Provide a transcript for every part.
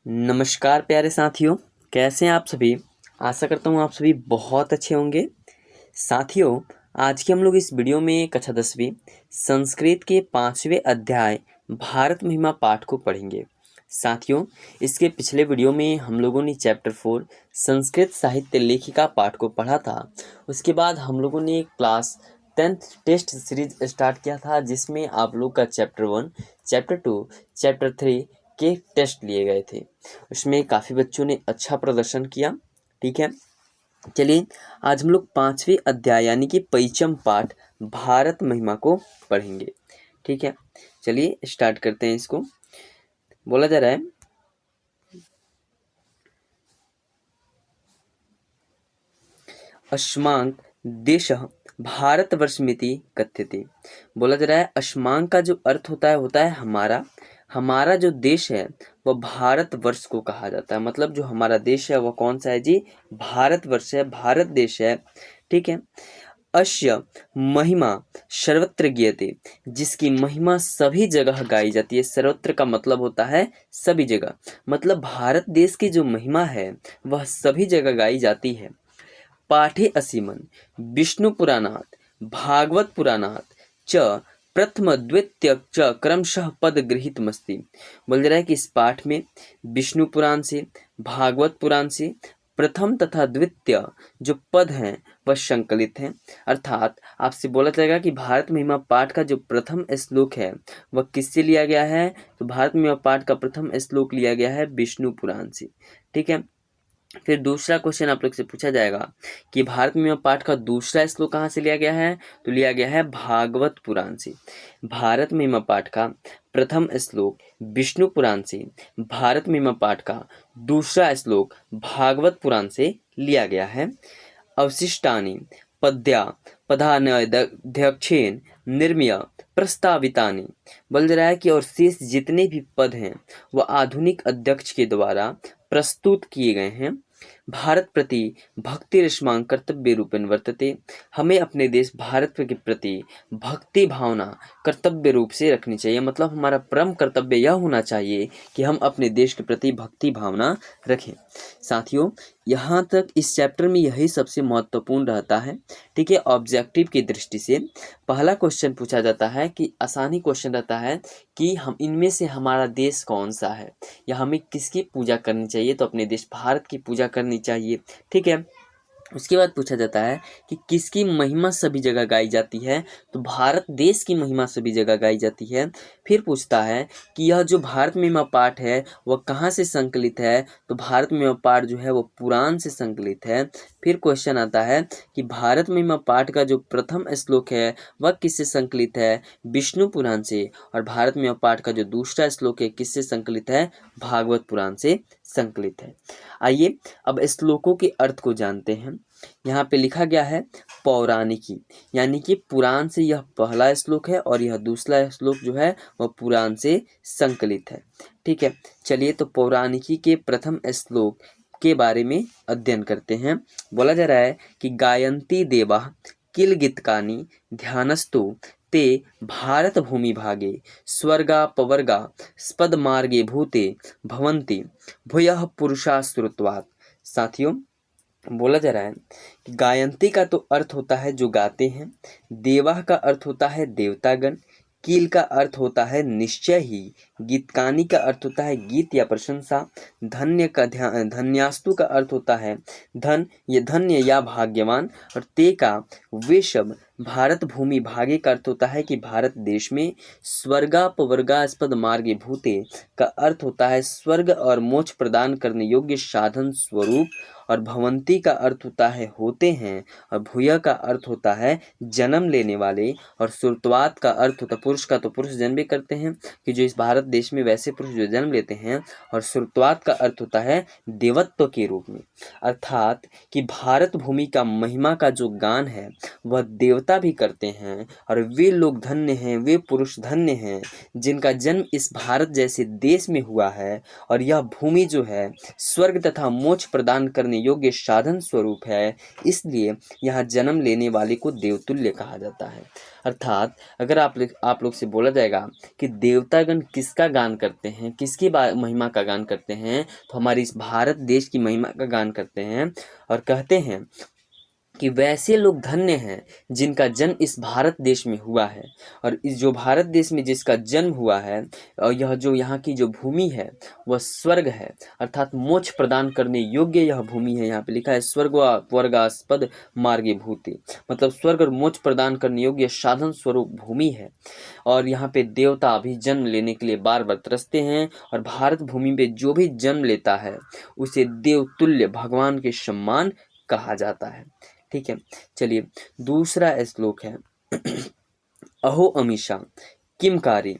नमस्कार प्यारे साथियों, कैसे हैं आप सभी। आशा करता हूँ आप सभी बहुत अच्छे होंगे। साथियों, आज के हम लोग इस वीडियो में कक्षा 10वीं संस्कृत के 5वें अध्याय भारत महिमा पाठ को पढ़ेंगे। साथियों, इसके पिछले वीडियो में हम लोगों ने चैप्टर 4 संस्कृत साहित्य लेखिका पाठ को पढ़ा था। उसके बाद हम लोगों ने class 10th test series start किया था, जिसमें आप लोग का चैप्टर 1, चैप्टर 2, चैप्टर 3 के टेस्ट लिए गए थे। उसमें काफ़ी बच्चों ने अच्छा प्रदर्शन किया। ठीक है, चलिए आज हम लोग 5वें अध्याय यानी कि पंचम पाठ भारत महिमा को पढ़ेंगे। ठीक है, चलिए स्टार्ट करते हैं। इसको बोला जा रहा है, अस्माकं देशः भारतवर्षमिति कथ्यते। बोला जा रहा है अस्माकं का जो अर्थ होता है हमारा। हमारा जो देश है वह भारतवर्ष को कहा जाता है। मतलब जो हमारा देश है वह कौन सा है जी? भारतवर्ष है, भारत देश है। ठीक है, अस्य महिमा सर्वत्र गीयते, जिसकी महिमा सभी जगह गाई जाती है। सर्वत्र का मतलब होता है सभी जगह। मतलब भारत देश की जो महिमा है वह सभी जगह गाई जाती है। पाठे असीमन विष्णु पुराणात भागवत पुराणात च प्रथम द्वितीय च क्रमशः पद गृहीतमस्ति। बोल रहा है कि इस पाठ में विष्णु पुराण से, भागवत पुराण से प्रथम तथा द्वितीय जो पद हैं वह संकलित हैं। अर्थात आपसे बोला जाएगा कि भारत महिमा पाठ का जो प्रथम श्लोक है वह किससे लिया गया है? तो भारत महिमा पाठ का प्रथम श्लोक लिया गया है विष्णु पुराण से। ठीक है, फिर दूसरा क्वेश्चन आप लोग से पूछा जाएगा कि भारत महिमा पाठ का दूसरा श्लोक कहाँ से लिया गया है? तो लिया गया है भागवत पुराण से। भारत महिमा पाठ का प्रथम श्लोक विष्णु पुराण से, भारत महिमा पाठ का दूसरा श्लोक भागवत पुराण से लिया गया है। अवशिष्टानि पद्या पदान्यध्यक्षेन निर्मीय प्रस्तावितानि। बोल रहा है कि और शेष जितने भी पद हैं वह आधुनिक अध्यक्ष के द्वारा प्रस्तुत किए गए हैं। भारत प्रति भक्ति रश्मांग कर्तव्य रूपेण वर्तते। हमें अपने देश भारत के प्रति भक्ति भावना कर्तव्य रूप से रखनी चाहिए। मतलब हमारा परम कर्तव्य यह होना चाहिए कि हम अपने देश के प्रति भक्ति भावना रखें। साथियों, यहाँ तक इस चैप्टर में यही सबसे महत्वपूर्ण रहता है। ठीक है, ऑब्जेक्टिव की दृष्टि से पहला क्वेश्चन पूछा जाता है कि आसानी क्वेश्चन रहता है कि हम इनमें से हमारा देश कौन सा है या हमें किसकी पूजा करनी चाहिए? तो अपने देश भारत की पूजा करनी चाहिए। ठीक है, उसके बाद पूछा जाता है कि किसकी महिमा सभी जगह गाई जाती है? तो भारत देश की महिमा सभी जगह गाई जाती है। फिर पूछता है कि यह जो भारत महिमा पाठ है वह कहाँ से संकलित है? तो भारत महिमा पाठ जो है वो पुराण से संकलित है। फिर क्वेश्चन आता है कि भारत महिमा पाठ का जो प्रथम श्लोक है वह किससे संकलित है? विष्णु पुराण से। और भारत महिमा पाठ का जो दूसरा श्लोक है किससे संकलित है? भागवत पुराण से संकलित है। आइए अब श्लोकों के अर्थ को जानते हैं। यहाँ पे लिखा गया है पौराणिकी, यानी कि पुराण से यह पहला श्लोक है और यह दूसरा श्लोक जो है वह पुराण से संकलित है। ठीक है, चलिए तो पौराणिकी के प्रथम श्लोक के बारे में अध्ययन करते हैं। बोला जा रहा है कि गायन्ति देवा किल गीतकानि ध्यानस्तु ते भारत भूमि भागे स्वर्गा पवर्गा स्पद मार्गे भूते भवन्ति भूयः पुरुषा श्रुत्वात्। साथियों, बोला जा रहा है कि गायंती का तो अर्थ होता है जो गाते हैं, देवा का अर्थ होता है देवतागण, कील का अर्थ होता है निश्चय ही, गीतकानी का अर्थ होता है गीत या प्रशंसा, धन्य का धन्यास्तु का अर्थ होता है धन, ये धन्य या भाग्यवान, और ते का वे सब भारत भूमि भागे का अर्थ होता है कि भारत देश में, स्वर्गापवर्गास्पद मार्गे भूते का अर्थ होता है स्वर्ग और मोक्ष प्रदान करने योग्य साधन स्वरूप, और भवंती का अर्थ होता है होते हैं, और भूय का अर्थ होता है जन्म लेने वाले, और सुरत्वात का अर्थ होता है पुरुष का तो पुरुष जन्म भी करते हैं कि जो इस भारत देश में वैसे पुरुष जो जन्म लेते हैं, और सुरत्वात का अर्थ होता है देवत्व के रूप में। अर्थात कि भारत भूमि का महिमा का जो गान है वह देवता देवता भी करते हैं। और वे लोग धन्य हैं, वे पुरुष धन्य हैं जिनका जन्म इस भारत जैसे देश में हुआ है। और यह भूमि जो है स्वर्ग तथा मोक्ष प्रदान करने योग्य साधन स्वरूप है, इसलिए यहाँ जन्म लेने वाले को देवतुल्य कहा जाता है। अर्थात अगर आप लोग से बोला जाएगा कि देवतागण किसका गान करते हैं, किसकी महिमा का गान करते हैं, तो हमारी इस भारत देश की महिमा का गान करते हैं और कहते हैं कि वैसे लोग धन्य हैं जिनका जन्म इस भारत देश में हुआ है। और इस जो भारत देश में जिसका जन्म हुआ है, और यह जो यहाँ की जो भूमि है वह स्वर्ग है, अर्थात मोक्ष प्रदान करने योग्य यह भूमि है। यहाँ पे लिखा है स्वर्ग वर्गास्पद मार्गे भूति, मतलब स्वर्ग और मोक्ष प्रदान करने योग्य साधन स्वरूप भूमि है। और यहाँ पे देवता भी जन्म लेने के लिए बार बार तरसते हैं, और भारत भूमि पे जो भी जन्म लेता है उसे देवतुल्य भगवान के सम्मान कहा जाता है। ठीक है, चलिए दूसरा श्लोक है अहो अमीषा किमकारी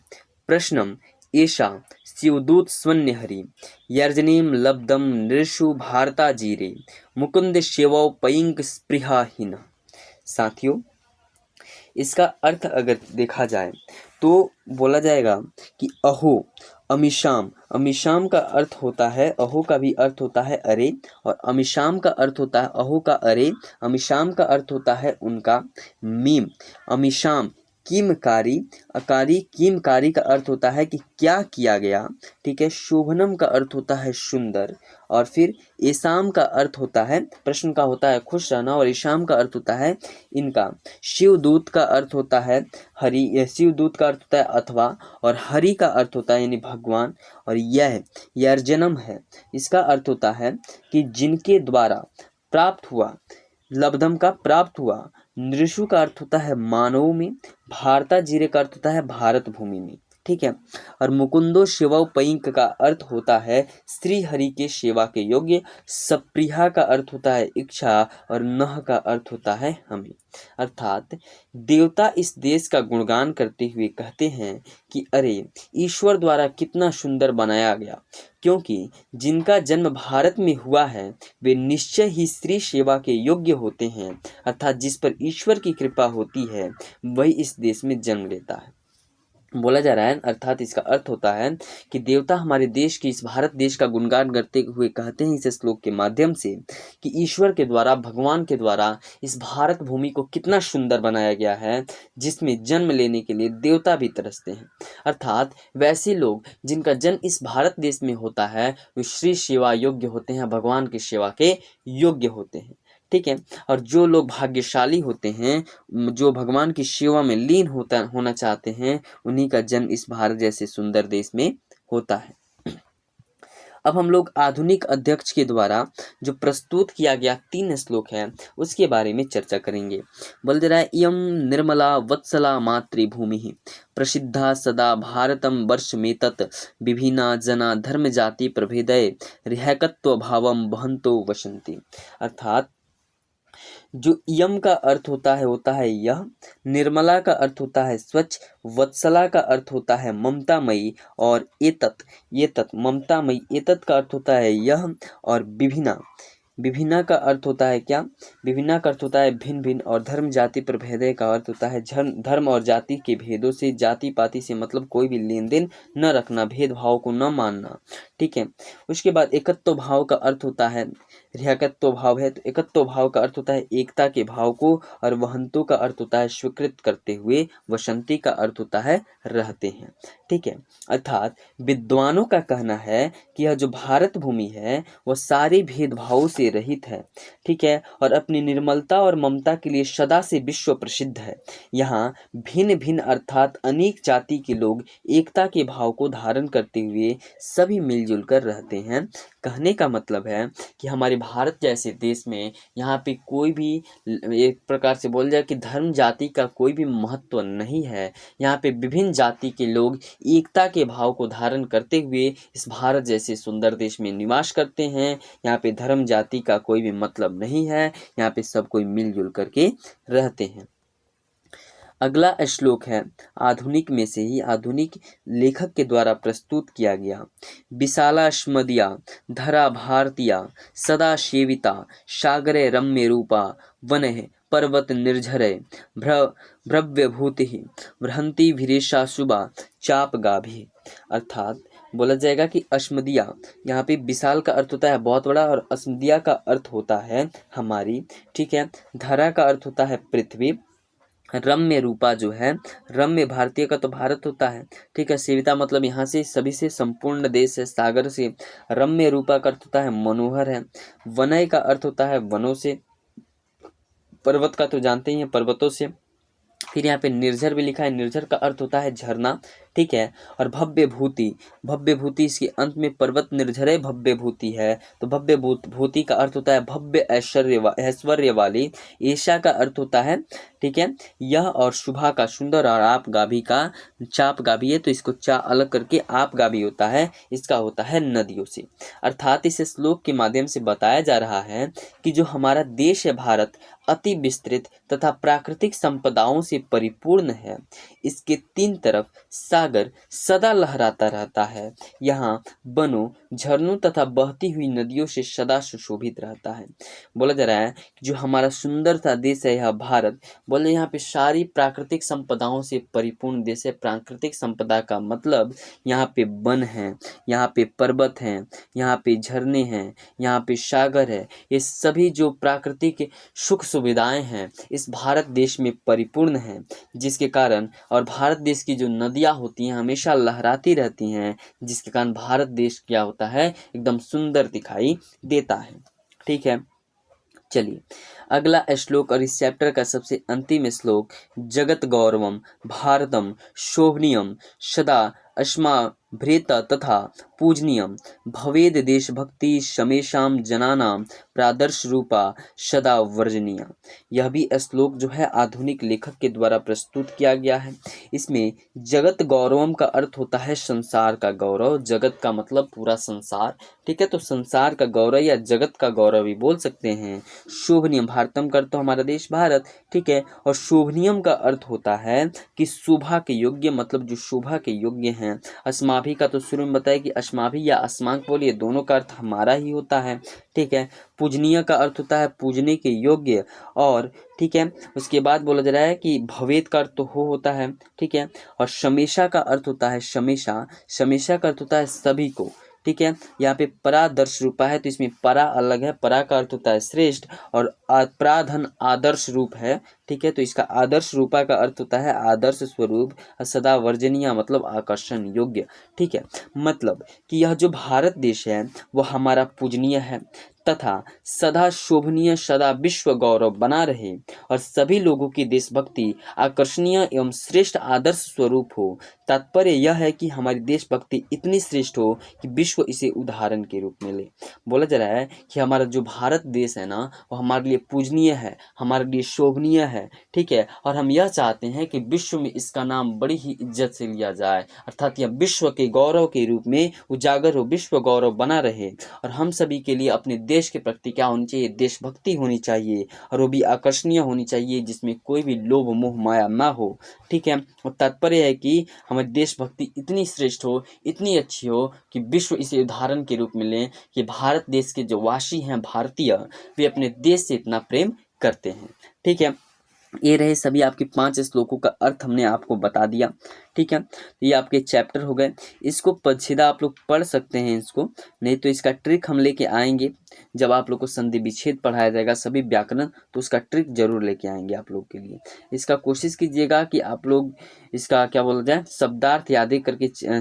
प्रश्नम एषा शिवदूत स्वन्य हरि यर्जनीम लब्धम नृषु भारता जीरे मुकुंद शिवौ पयिंक स्पृहाहीन। साथियों, इसका अर्थ अगर देखा जाए तो बोला जाएगा कि अहो अमीशाम, अमीशाम का अर्थ होता है, अहो का भी अर्थ होता है अरे, और अमीशाम का अर्थ होता है अहो का अरे, अमीशाम का अर्थ होता है उनका मीम। अमीशाम कीमकारी, अकारी कीमकारी का अर्थ होता है कि क्या किया गया। ठीक है, शोभनम का अर्थ होता है सुंदर, और फिर ईशाम का अर्थ होता है, प्रश्न का होता है खुश रहना, और ईशाम का अर्थ होता है इनका। शिवदूत का अर्थ होता है हरि, शिवदूत का अर्थ होता है अथवा, और हरि का अर्थ होता है यानी भगवान, और यह यर्जनम है, इसका अर्थ होता है कि जिनके द्वारा प्राप्त हुआ, लब्धम का प्राप्त हुआ, नृषु का अर्थ होता है मानव में, भारता जीरे का अर्थ होता है भारत भूमि में। ठीक है, और मुकुंदो शिवौ पयिंक का अर्थ होता है श्री हरि के सेवा के योग्य, सप्रिया का अर्थ होता है इच्छा, और नह का अर्थ होता है हमें। अर्थात देवता इस देश का गुणगान करते हुए कहते हैं कि अरे ईश्वर द्वारा कितना सुंदर बनाया गया, क्योंकि जिनका जन्म भारत में हुआ है वे निश्चय ही स्त्री सेवा के योग्य होते हैं। अर्थात जिस पर ईश्वर की कृपा होती है वही इस देश में जन्म लेता है, बोला जा रहा है। अर्थात इसका अर्थ होता है कि देवता हमारे देश की, इस भारत देश का गुणगान करते हुए कहते हैं इस श्लोक के माध्यम से कि ईश्वर के द्वारा, भगवान के द्वारा इस भारत भूमि को कितना सुंदर बनाया गया है, जिसमें जन्म लेने के लिए देवता भी तरसते हैं। अर्थात वैसे लोग जिनका जन्म इस भारत देश में होता है वे श्री सेवा योग्य होते हैं, भगवान की सेवा के योग्य होते हैं। ठीक है, और जो लोग भाग्यशाली होते हैं, जो भगवान की सेवा में लीन होना चाहते हैं, उन्हीं का जन्म इस भारत जैसे सुंदर देश में होता है। अब हम लोग आधुनिक अध्यक्ष के द्वारा जो प्रस्तुत किया गया 3 श्लोक है उसके बारे में चर्चा करेंगे। बोल रहा है इयं निर्मला वत्सला मातृभूमि प्रसिद्धा सदा भारतम वर्षमेतत् विभिन्ना जना धर्म जाति प्रभेदय रिहकत्व भावम वहंतो वसंती। अर्थात जो यम का अर्थ होता है यह, निर्मला का अर्थ होता है स्वच्छ, वत्सला का अर्थ होता है ममतामयी, और एतत् ममतामयी, एतत् का अर्थ होता है यह, और विभिन्ना का अर्थ होता है क्या, विभिन्ना का अर्थ होता है भिन्न भिन्न, और धर्म जाति प्रभेद का अर्थ होता है धर्म और जाति के भेदों से, जाति पाति से मतलब कोई भी लेन देन न रखना, भेदभाव को न मानना। ठीक है, उसके बाद एकत्व भाव का अर्थ होता है, रिहकत्व भाव है तो एकत्व भाव का अर्थ होता है एकता के भाव को, और वहंतों का अर्थ होता है स्वीकृत करते हुए, वसंती का अर्थ होता है रहते हैं। ठीक है, अर्थात विद्वानों का कहना है कि यह जो भारत भूमि है वह सारे भेदभावों से रहित है। ठीक है, और अपनी निर्मलता और ममता के लिए सदा से विश्व प्रसिद्ध है। यहाँ भिन्न भिन्न अर्थात अनेक जाति के लोग एकता के भाव को धारण करते हुए सभी मिलजुल कर रहते हैं। कहने का मतलब है कि हमारे भारत जैसे देश में यहाँ पे कोई भी, एक प्रकार से बोल जाए कि धर्म जाति का कोई भी महत्व नहीं है। यहाँ पे विभिन्न जाति के लोग एकता के भाव को धारण करते हुए इस भारत जैसे सुंदर देश में निवास करते हैं। यहाँ पे धर्म जाति का कोई भी मतलब नहीं है, यहाँ पे सब कोई मिलजुल करके रहते हैं। अगला श्लोक है आधुनिक में से ही, आधुनिक लेखक के द्वारा प्रस्तुत किया गया। विशाला स्मदिया धरा भारतीया सदा सेविता सागरे रम्य रूपा वनः पर्वत निर्झरे भ्रव्यभूतिः बृहन्ति भीरेशा शुभा चाप गाभी। अर्थात बोला जाएगा कि अश्मदिया, यहाँ पे विशाल का अर्थ होता है बहुत बड़ा, और अस्मदिया का अर्थ होता है हमारी, ठीक है। धरा का अर्थ होता है पृथ्वी। रम्य रूपा जो है, रम्य भारतीय का तो भारत होता है, ठीक है। सेविता मतलब यहाँ से सभी से संपूर्ण देश है, सागर से। रम्य रूपा का अर्थ होता है मनोहर है। वनय का अर्थ होता है वनों से। पर्वत का तो जानते ही हैं, पर्वतों से। फिर यहाँ पे निर्झर भी लिखा है, निर्झर का अर्थ होता है झरना, ठीक है। और भव्य भूति, भव्य भूति इसके अंत में पर्वत निर्झरे भव्य भूति है, तो भव्य भूति का अर्थ होता है भव्य ऐश्वर्य वाली। ईशा का अर्थ होता है, ठीक है, यह, और शुभा का सुंदर, और आप गाभी का चाप गाभी है, तो इसको चा अलग करके आप गाभी होता है, इसका होता है नदियों से। अर्थात इस श्लोक के माध्यम से बताया जा रहा है कि जो हमारा देश है भारत अति विस्तृत तथा प्राकृतिक संपदाओं से परिपूर्ण है। इसके तीन तरफ सागर सदा लहराता रहता है। यहाँ वनों, झरनों तथा बहती हुई नदियों से सदा सुशोभित रहता है। बोला जा रहा है कि जो हमारा सुंदर सा देश है यह भारत, बोले यहाँ पे सारी प्राकृतिक संपदाओं से परिपूर्ण देश है। प्राकृतिक संपदा का मतलब यहाँ पे वन है, यहाँ पे पर्वत हैं, यहाँ पे झरने हैं, यहाँ पे सागर है। ये सभी जो प्राकृतिक सुख सुविधाएं हैं इस भारत देश में परिपूर्ण हैं, जिसके कारण, और भारत देश की जो नदियां होती हैं हमेशा लहराती रहती हैं, जिसके कारण भारत देश क्या होता है, एकदम सुंदर दिखाई देता है, ठीक है। चलिए अगला श्लोक और इस चैप्टर का सबसे अंतिम श्लोक, जगत गौरवम भारतम शोभनीयम सदा अस्माभ्रेत तथा पूजनीयम भवेद देशभक्ति शमेशाम जनानाम प्रादर्श रूपा सदा वर्जनीय। यह भी श्लोक जो है आधुनिक लेखक के द्वारा प्रस्तुत किया गया है। इसमें जगत गौरवम का अर्थ होता है संसार का गौरव। जगत का मतलब पूरा संसार, ठीक है, तो संसार का गौरव या जगत का गौरव भी बोल सकते हैं। शोभनीयम, भारतम कर तो हमारा देश भारत, ठीक है, और शोभनीयम का अर्थ होता है कि शोभा के योग्य, मतलब जो शोभा के योग्य हैं। अस्माभि का तो शुरू में बताया कि अस्माभि या अस्माक बोलिए, दोनों का अर्थ हमारा ही होता है, ठीक है। पूजनीय का अर्थ होता है पूजने के योग्य, और ठीक है, उसके बाद बोला जा रहा है कि भवेद का अर्थ तो हो होता है, ठीक है, और शमेशा का अर्थ होता है शमेशा, शमेशा का अर्थ होता है सभी को, ठीक है। यहाँ पे परादर्श रूपा है, तो इसमें परा अलग है, परा का अर्थ होता है श्रेष्ठ, और प्राधन आदर्श रूप है, ठीक है, तो इसका आदर्श रूपा का अर्थ होता है आदर्श स्वरूप, सदा वर्जनीय मतलब आकर्षण योग्य, ठीक है। मतलब कि यह जो भारत देश है वह हमारा पूजनीय है तथा सदा शोभनीय, सदा विश्व गौरव बना रहे, और सभी लोगों की देशभक्ति आकर्षणीय एवं श्रेष्ठ आदर्श स्वरूप हो। तात्पर्य यह है कि हमारी देशभक्ति इतनी श्रेष्ठ हो कि विश्व इसे उदाहरण के रूप में ले। बोला जा रहा है कि हमारा जो भारत देश है ना वो हमारे लिए पूजनीय है, हमारे लिए शोभनीय है, ठीक है, और हम यह चाहते हैं कि विश्व में इसका नाम बड़ी ही इज्जत से लिया जाए, अर्थात यह विश्व के गौरव के रूप में उजागर हो, विश्व गौरव बना रहे। और हम सभी के लिए अपने देश के प्रति क्या होनी चाहिए, देशभक्ति होनी चाहिए, और वो भी आकर्षणीय होनी चाहिए, जिसमें कोई भी लोभ मोह माया ना हो, ठीक है। और तात्पर्य है कि हमारी देशभक्ति इतनी श्रेष्ठ हो, इतनी अच्छी हो कि विश्व इसे उदाहरण के रूप में लें कि भारत देश के जो वासी हैं भारतीय, वे अपने देश से इतना प्रेम करते हैं, ठीक है। ये रहे सभी आपके 5 श्लोकों का अर्थ हमने आपको बता दिया, ठीक है। तो ये आपके चैप्टर हो गए। इसको पदछेदा आप लोग पढ़ सकते हैं इसको, नहीं तो इसका ट्रिक हम लेके आएंगे जब आप लोग को संधि विच्छेद पढ़ाया जाएगा सभी व्याकरण, तो उसका ट्रिक जरूर लेके आएंगे आप लोग के लिए। इसका कोशिश कीजिएगा कि आप लोग इसका क्या बोला जाए शब्दार्थ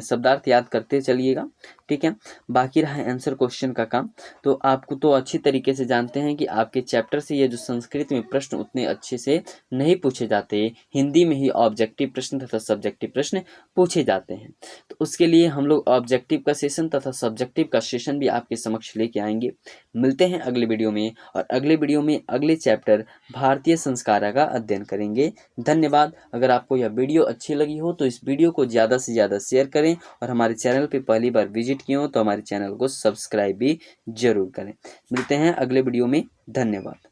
शब्दार्थ याद करते चलिएगा, ठीक है। बाकी रहा आंसर क्वेश्चन का काम, तो आपको तो अच्छी तरीके से जानते हैं कि आपके चैप्टर से ये जो संस्कृत में प्रश्न उतने अच्छे से नहीं पूछे जाते, हिंदी में ही ऑब्जेक्टिव प्रश्न तथा सब्जेक्टिव प्रश्न पूछे जाते हैं। तो उसके लिए हम लोग ऑब्जेक्टिव का सेशन तथा सब्जेक्टिव का सेशन भी आपके समक्ष लेके आएंगे। मिलते हैं अगले वीडियो में, और अगले वीडियो में अगले चैप्टर भारतीय संस्कारा का अध्ययन करेंगे। धन्यवाद। अगर आपको यह वीडियो अच्छी लगी हो तो इस वीडियो को ज़्यादा से ज़्यादा शेयर करें, और हमारे चैनल पर पहली बार विजिट किए हो तो हमारे चैनल को सब्सक्राइब भी जरूर करें। मिलते हैं अगले वीडियो में। धन्यवाद।